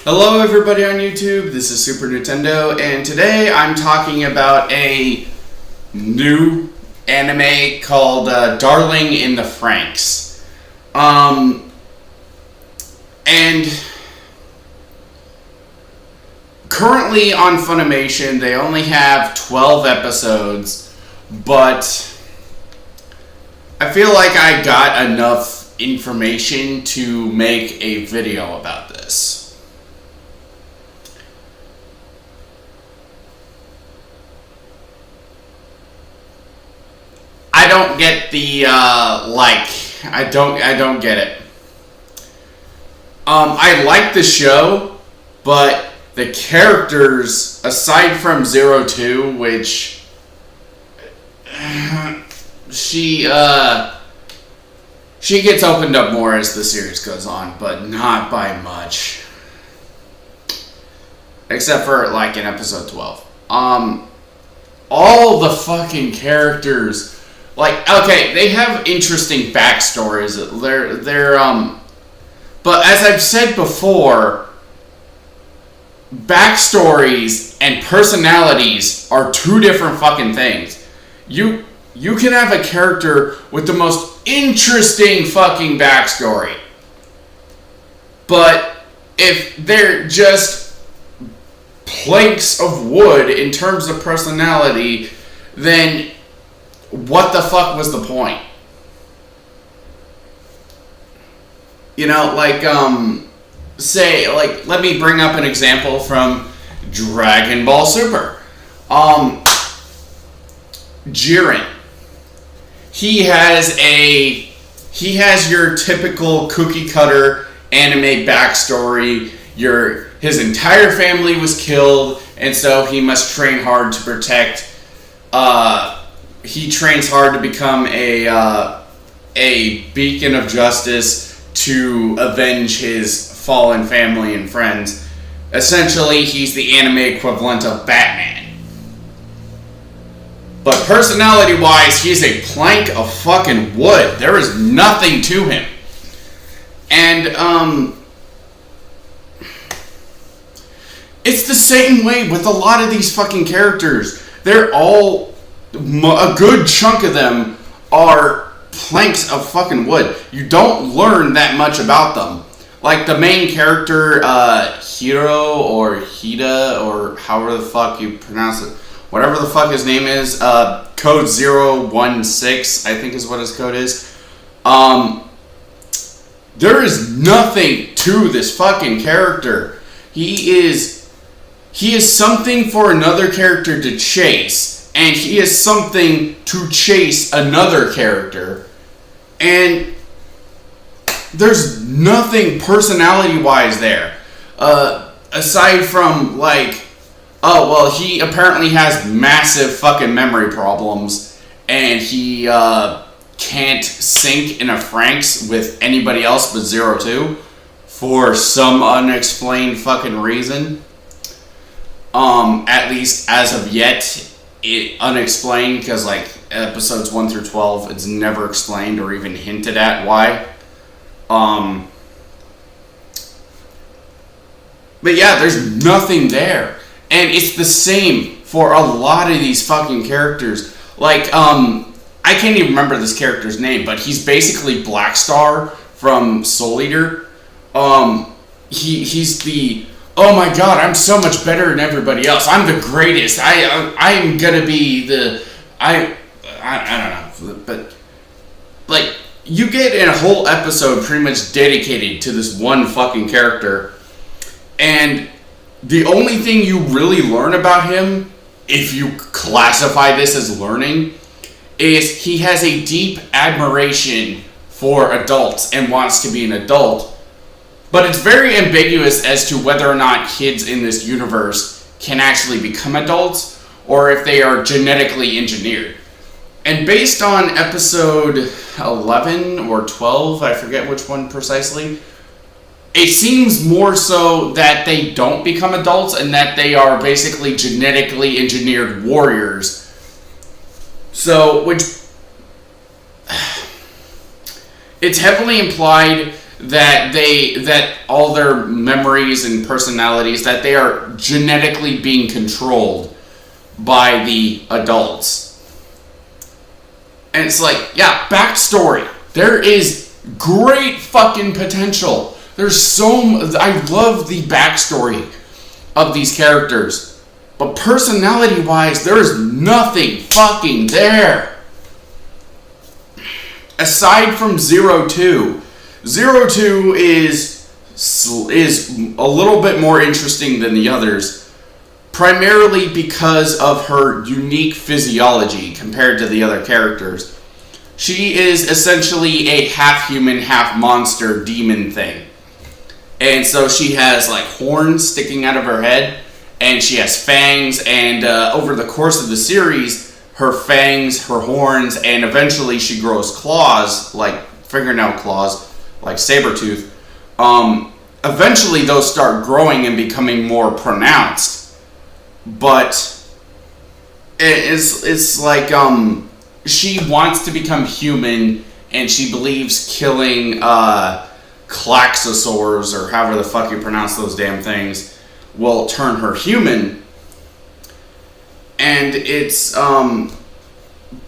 Hello everybody on YouTube, this is Super Nintendo, and today I'm talking about a new anime called Darling in the Franxx. And currently on Funimation they only have 12 episodes, but I feel like I got enough information to make a video about this. I don't get the I don't get it. I like the show, but the characters, aside from 02, which she gets opened up more as the series goes on, but not by much. Except for like in episode 12. All the fucking characters, like, okay, they have interesting backstories. But as I've said before, backstories and personalities are two different fucking things. You can have a character with the most interesting fucking backstory, but if they're just planks of wood in terms of personality, then what the fuck was the point? You know, like, let me bring up an example from Dragon Ball Super. Jiren. He has your typical cookie cutter anime backstory. His entire family was killed, and so he must train hard to protect. He trains hard to become a beacon of justice to avenge his fallen family and friends. Essentially, he's the anime equivalent of Batman. But personality-wise, he's a plank of fucking wood. There is nothing to him. And, it's the same way with a lot of these fucking characters. They're all, a good chunk of them are planks of fucking wood. You don't learn that much about them. Like the main character, Hiro or Hida, or however the fuck you pronounce it, whatever the fuck his name is, code 016, I think is what his code is. There is nothing to this fucking character. He is something for another character to chase, and he is something to chase another character, and there's nothing personality-wise there, aside from, like, oh, well, he apparently has massive fucking memory problems, and he can't sync in a franxx with anybody else but 02 for some unexplained fucking reason. At least as of yet, unexplained, because like episodes 1 through 12, it's never explained or even hinted at why. But yeah, there's nothing there. And it's the same for a lot of these fucking characters. Like, I can't even remember this character's name, but he's basically Black Star from Soul Eater. He's the, oh my god, I'm so much better than everybody else. I'm the greatest. I'm gonna be the, I don't know, but like, you get in a whole episode pretty much dedicated to this one fucking character, and the only thing you really learn about him, if you classify this as learning, is he has a deep admiration for adults and wants to be an adult. But it's very ambiguous as to whether or not kids in this universe can actually become adults, or if they are genetically engineered. And based on episode 11 or 12, I forget which one precisely, it seems more so that they don't become adults and that they are basically genetically engineered warriors. So, which, it's heavily implied that all their memories and personalities, that they are genetically being controlled by the adults. And it's like, yeah, backstory. There is great fucking potential. I love the backstory of these characters. But personality-wise, there is nothing fucking there. Aside from Zero Two. Zero Two is a little bit more interesting than the others, primarily because of her unique physiology compared to the other characters. She is essentially a half human, half monster demon thing. And so she has like horns sticking out of her head, and she has fangs, and over the course of the series, her fangs, her horns, and eventually she grows claws, like fingernail claws, like Sabretooth. Eventually those start growing and becoming more pronounced. But it's like she wants to become human, and she believes killing Klaxosaurs, or however the fuck you pronounce those damn things, will turn her human. And it's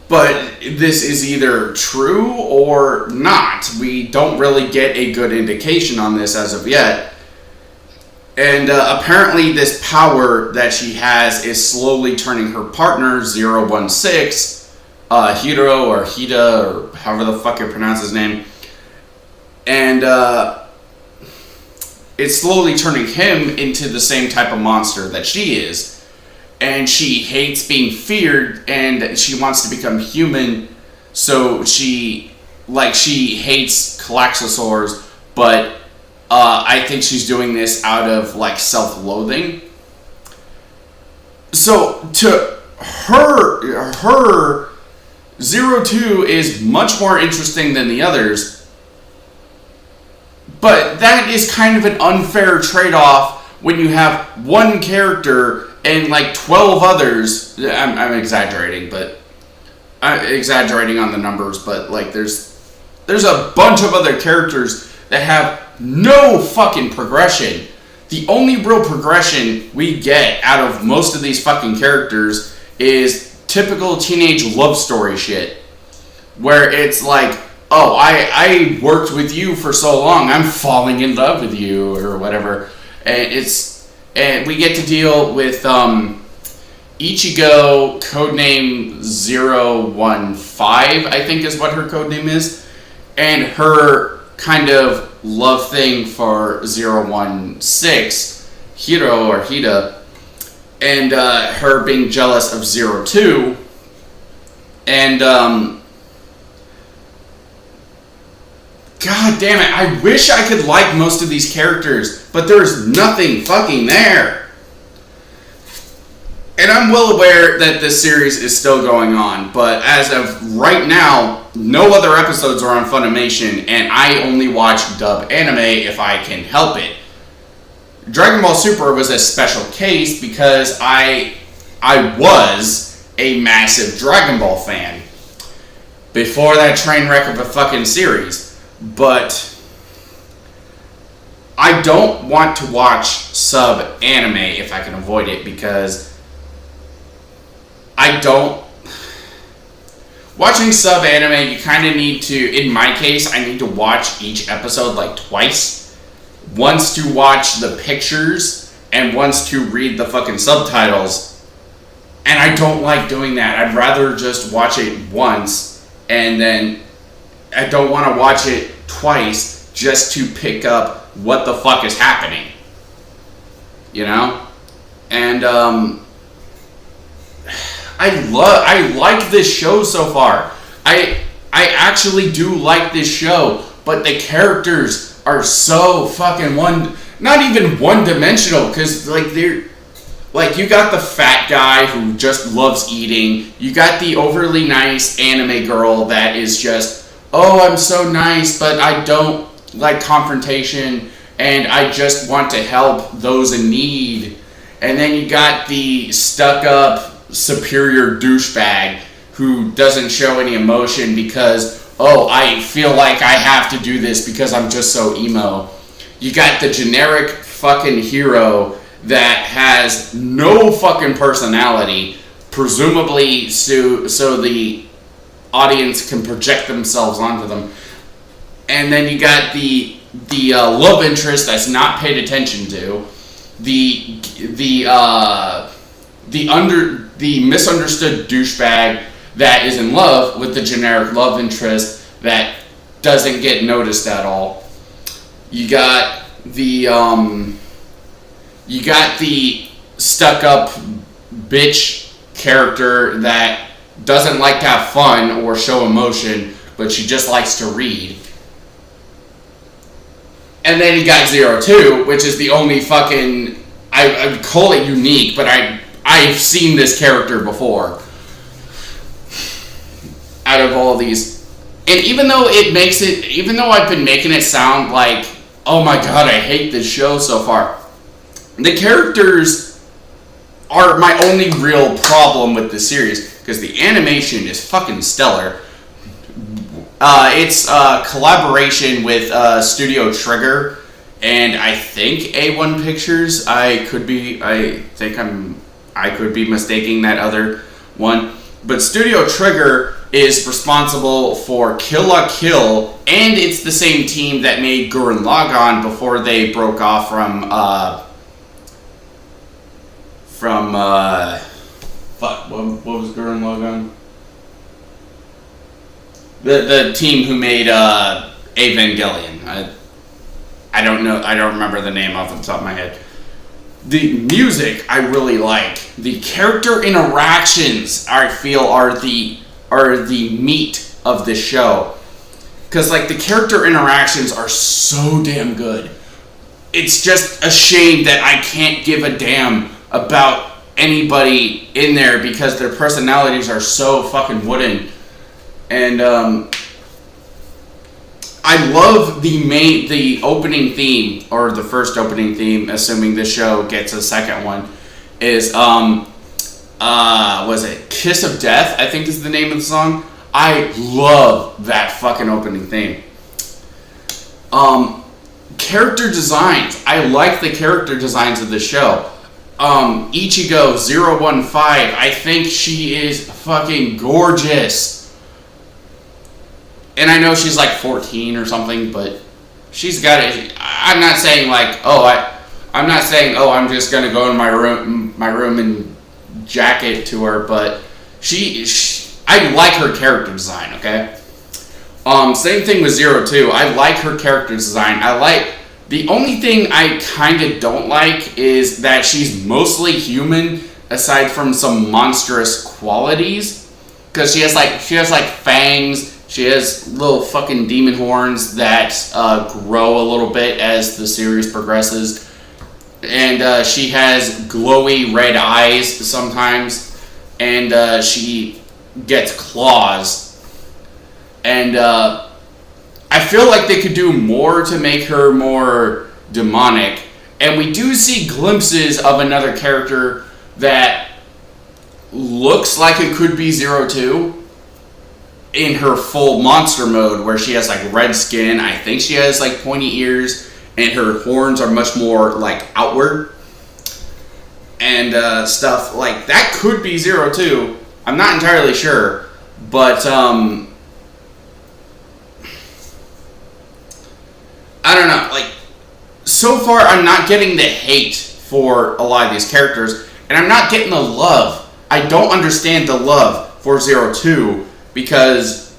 but this is either true or not. We don't really get a good indication on this as of yet. And apparently this power that she has is slowly turning her partner, 016, Hiro or Hida, or however the fuck you pronounce his name, and it's slowly turning him into the same type of monster that she is. And she hates being feared, and she wants to become human, so she hates Klaxosaurs, but I think she's doing this out of like self-loathing. So to her Zero Two is much more interesting than the others, but that is kind of an unfair trade-off when you have one character and like 12 others. I'm exaggerating, but I'm exaggerating on the numbers, but like there's a bunch of other characters that have no fucking progression. The only real progression we get out of most of these fucking characters is typical teenage love story shit, where it's like, oh, I worked with you for so long, I'm falling in love with you, or whatever. And we get to deal with Ichigo, codename 015, I think is what her codename is, and her kind of love thing for 016, Hiro or Hida, and her being jealous of 02, and God damn it, I wish I could like most of these characters, but there's nothing fucking there. And I'm well aware that this series is still going on, but as of right now, no other episodes are on Funimation, and I only watch dub anime if I can help it. Dragon Ball Super was a special case because I was a massive Dragon Ball fan before that train wreck of a fucking series. But I don't want to watch sub anime if I can avoid it, because I don't. Watching sub anime, you kind of need to, in my case, I need to watch each episode like twice. Once to watch the pictures, and once to read the fucking subtitles. And I don't like doing that. I'd rather just watch it once, and then I don't want to watch it twice just to pick up what the fuck is happening. You know? And I like this show so far. I actually do like this show, but the characters are so fucking not even one-dimensional, because like they're like, you got the fat guy who just loves eating, you got the overly nice anime girl that is just, oh, I'm so nice, but I don't like confrontation, and I just want to help those in need. And then you got the stuck-up superior douchebag who doesn't show any emotion because, oh, I feel like I have to do this because I'm just so emo. You got the generic fucking hero that has no fucking personality, presumably so the audience can project themselves onto them. And then you got the love interest that's not paid attention to, the misunderstood douchebag that is in love with the generic love interest that doesn't get noticed at all. You got the stuck up bitch character that doesn't like to have fun or show emotion, but she just likes to read. And then you got 02, which is the only fucking, I would call it unique, but I've seen this character before out of all these. And even though I've been making it sound like, oh my god, I hate this show so far, the characters are my only real problem with the series, because the animation is fucking stellar. It's a collaboration with Studio Trigger and I think A1 Pictures. I could be mistaking that other one, but Studio Trigger is responsible for Kill la Kill, and it's the same team that made Gurren Lagann before they broke off from what was Gurren Lagann? The team who made Evangelion. I don't know. I don't remember the name off the top of my head. The music I really like. The character interactions I feel are the meat of the show. Because like the character interactions are so damn good. It's just a shame that I can't give a damn about anybody in there because their personalities are so fucking wooden. And I love the opening theme, or the first opening theme, assuming the show gets a second one, is was it Kiss of Death, I think is the name of the song. I love that fucking opening theme. Character designs. I like the character designs of the show. Ichigo 015, I think she is fucking gorgeous. And I know she's like 14 or something, but she's got it. I'm not saying like, I'm not saying, I'm just gonna go in my room and jack it to her, but I like her character design, okay? Same thing with 02. I like her character design. The only thing I kind of don't like is that she's mostly human, aside from some monstrous qualities. Because she has like fangs. She has little fucking demon horns that grow a little bit as the series progresses. And she has glowy red eyes sometimes. And she gets claws. And I feel like they could do more to make her more demonic. And we do see glimpses of another character that looks like it could be 02 in her full monster mode, where she has like red skin. I think she has like pointy ears, and her horns are much more like outward and stuff like that. Could be 02. I'm not entirely sure, but I don't know. Like, so far I'm not getting the hate for a lot of these characters, and I'm not getting the love. I don't understand the love for 02, because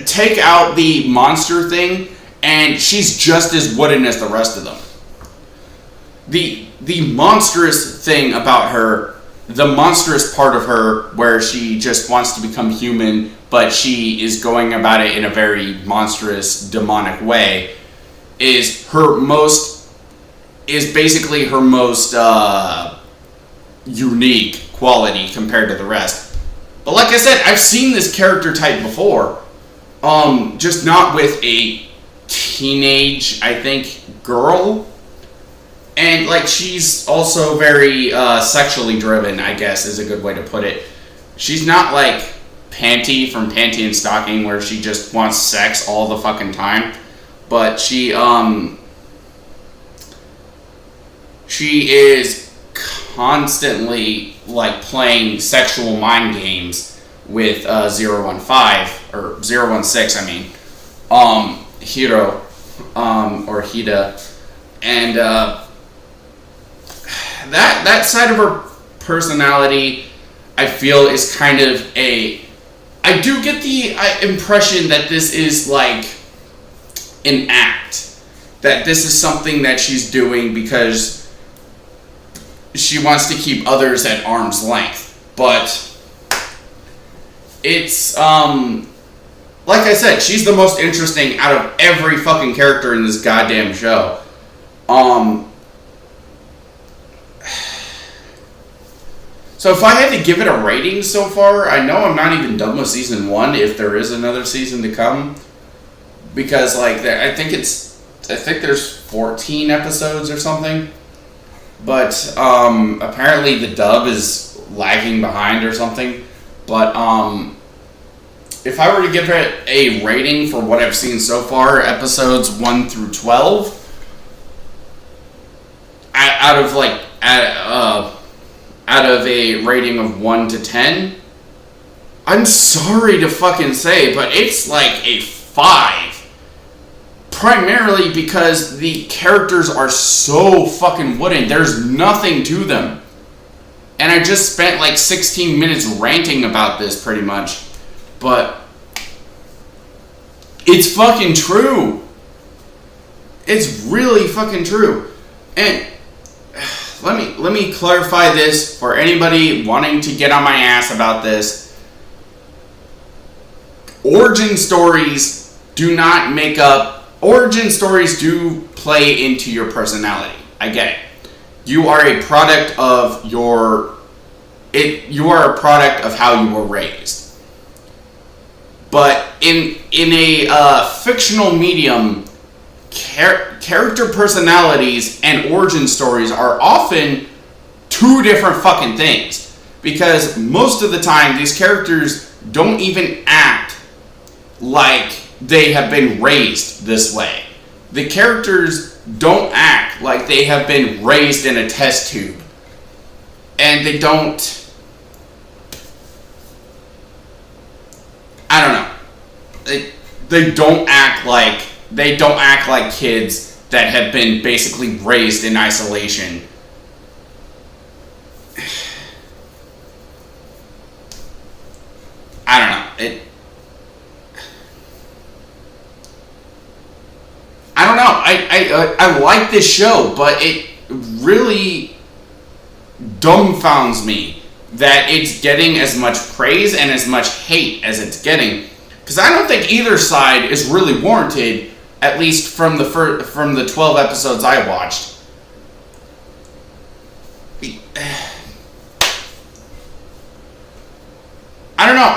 take out the monster thing and she's just as wooden as the rest of them. The monstrous thing about her, the monstrous part of her where she just wants to become human, but she is going about it in a very monstrous, demonic way, is basically her most unique quality compared to the rest. But like I said, I've seen this character type before, just not with a teenage, I think, girl. And like, she's also very sexually driven, I guess is a good way to put it. She's not like Panty from Panty and Stocking, where she just wants sex all the fucking time. But she is constantly like playing sexual mind games with 015 or 016, I mean, Hiro, or Hida, and that side of her personality, I feel, is kind of I do get the impression that this is like an act, that this is something that she's doing because she wants to keep others at arm's length. But it's like I said, she's the most interesting out of every fucking character in this goddamn show. So if I had to give it a rating so far, I know I'm not even done with season 1 if there is another season to come, because like I think there's 14 episodes or something, but apparently the dub is lagging behind or something. But if I were to give it a rating for what I've seen so far, episodes 1 through 12, out of a rating of 1 to 10, I'm sorry to fucking say, but it's like a 5. Primarily because the characters are so fucking wooden. There's nothing to them. And I just spent like 16 minutes ranting about this pretty much. But it's fucking true. It's really fucking true. And let me clarify this for anybody wanting to get on my ass about this. Origin stories do play into your personality. I get it. You are a product of how you were raised. But in a fictional medium, character personalities and origin stories are often two different fucking things, because most of the time these characters don't even act like they have been raised this way. The characters don't act like they have been raised in a test tube, and they don't, I don't know, they don't act like kids that have been basically raised in isolation. I don't know. I don't know. I like this show, but it really dumbfounds me that it's getting as much praise and as much hate as it's getting. Because I don't think either side is really warranted, at least from the 12 episodes I watched. I don't know.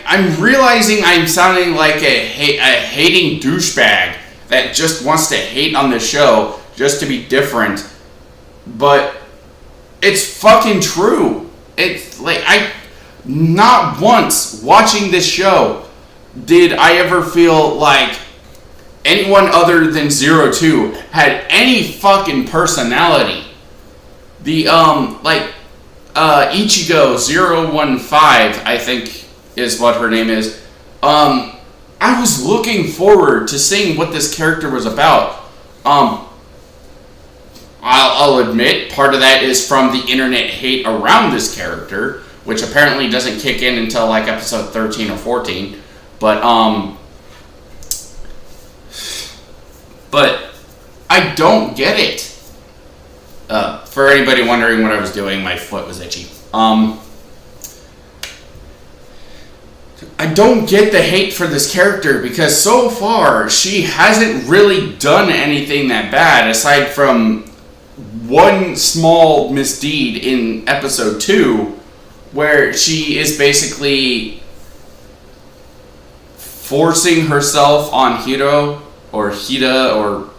I'm realizing I'm sounding like a hating douchebag that just wants to hate on the show just to be different. But it's fucking true. It's like, not once watching this show did I ever feel like anyone other than 02 had any fucking personality. The Ichigo 015, I think is what her name is. I was looking forward to seeing what this character was about. I'll admit, part of that is from the internet hate around this character, which apparently doesn't kick in until like episode 13 or 14. But I don't get it. For anybody wondering what I was doing, my foot was itchy. I don't get the hate for this character, because so far she hasn't really done anything that bad, aside from one small misdeed in episode 2, where she is basically forcing herself on Hiro, or Hida, or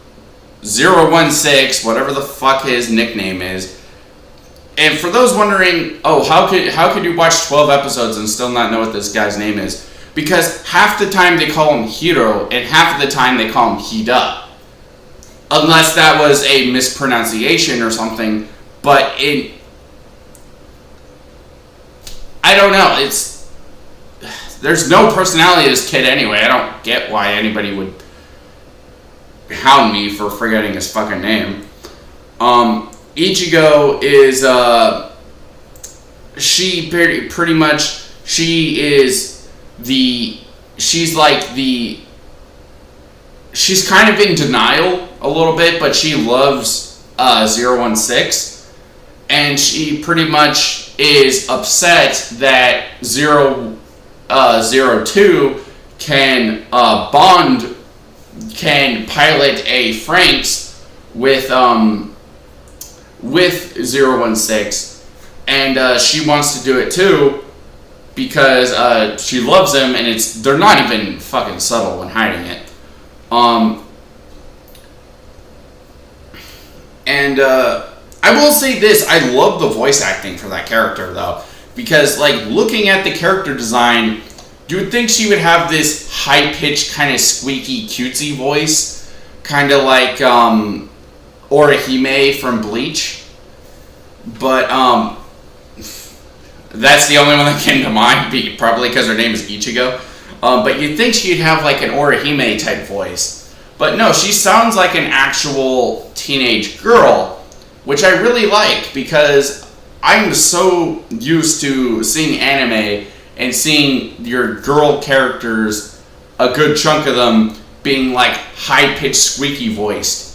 016, whatever the fuck his nickname is. And for those wondering, how could you watch 12 episodes and still not know what this guy's name is? Because half the time they call him Hiro, and half of the time they call him Hida. Unless that was a mispronunciation or something. But I don't know. There's no personality to this kid anyway. I don't get why anybody would hound me for forgetting his fucking name. Ichigo is, she pretty much, she's kind of in denial a little bit, but she loves 016, and she pretty much is upset that 02 can pilot a franxx with 016, and she wants to do it too because she loves him, and they're not even fucking subtle when hiding it. I will say this, I love the voice acting for that character though, because like looking at the character design, you would think she would have this high-pitched kind of squeaky cutesy voice, kind of like Orihime from Bleach, but that's the only one that came to mind, probably because her name is Ichigo. But you'd think she'd have like an Orihime type voice. But no, she sounds like an actual teenage girl, which I really like because I'm so used to seeing anime and seeing your girl characters, a good chunk of them, being like high-pitched squeaky voiced.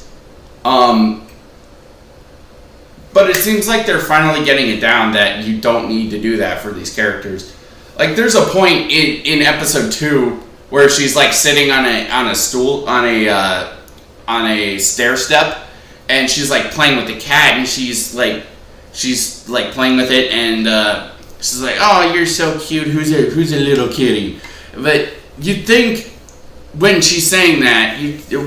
But it seems like they're finally getting it down that you don't need to do that for these characters. Like there's a point in episode 2 where she's like sitting on a stool on a stair step, and she's like playing with the cat, and she's like playing with it, and she's like, "Oh, you're so cute. Who's a little kitty?" But you'd think when she's saying that,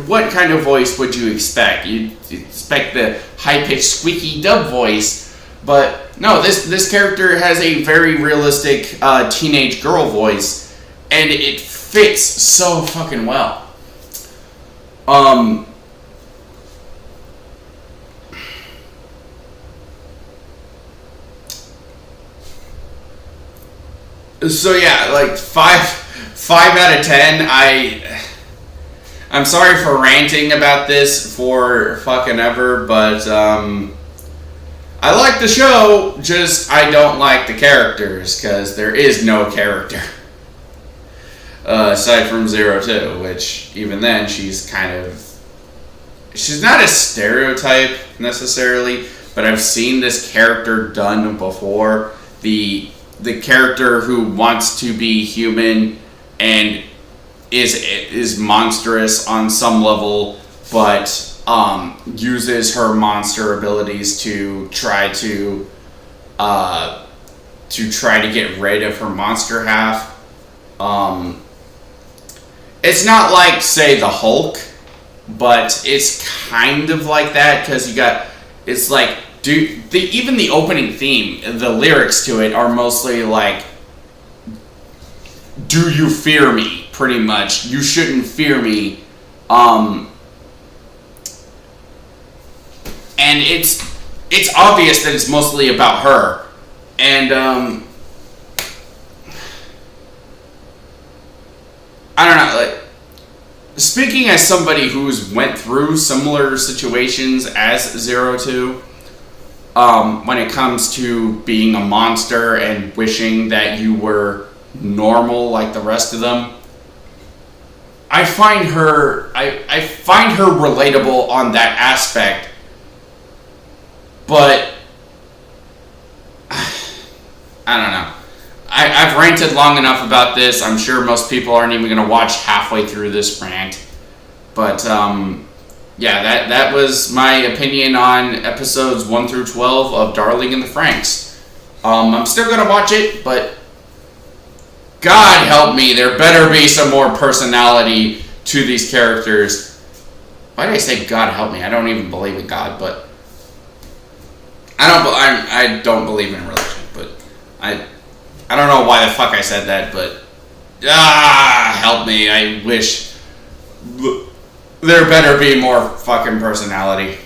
what kind of voice would you expect? You'd expect the high-pitched squeaky dub voice, but no, this character has a very realistic teenage girl voice, and it fits so fucking well. So yeah, like 5 out of 10. I'm sorry for ranting about this for fucking ever, but I like the show, just I don't like the characters, because there is no character. Aside from 02, which even then she's not a stereotype necessarily, but I've seen this character done before. The character who wants to be human and is monstrous on some level, but uses her monster abilities to try to get rid of her monster half. It's not like, say, the Hulk, but it's kind of like that, because it's like, even the opening theme, the lyrics to it are mostly like, "Do you fear me?" Pretty much. "You shouldn't fear me." And it's obvious that it's mostly about her. And I don't know, like, speaking as somebody who's went through similar situations as 02, when it comes to being a monster and wishing that you were normal like the rest of them, I find her relatable on that aspect, but I don't know. I've ranted long enough about this. I'm sure most people aren't even going to watch halfway through this rant. But, yeah, that was my opinion on episodes 1 through 12 of Darling in the Franxx. I'm still going to watch it, but God help me, there better be some more personality to these characters. Why did I say God help me? I don't even believe in God, but I I don't believe in religion, but I don't know why the fuck I said that, but help me. I wish there better be more fucking personality.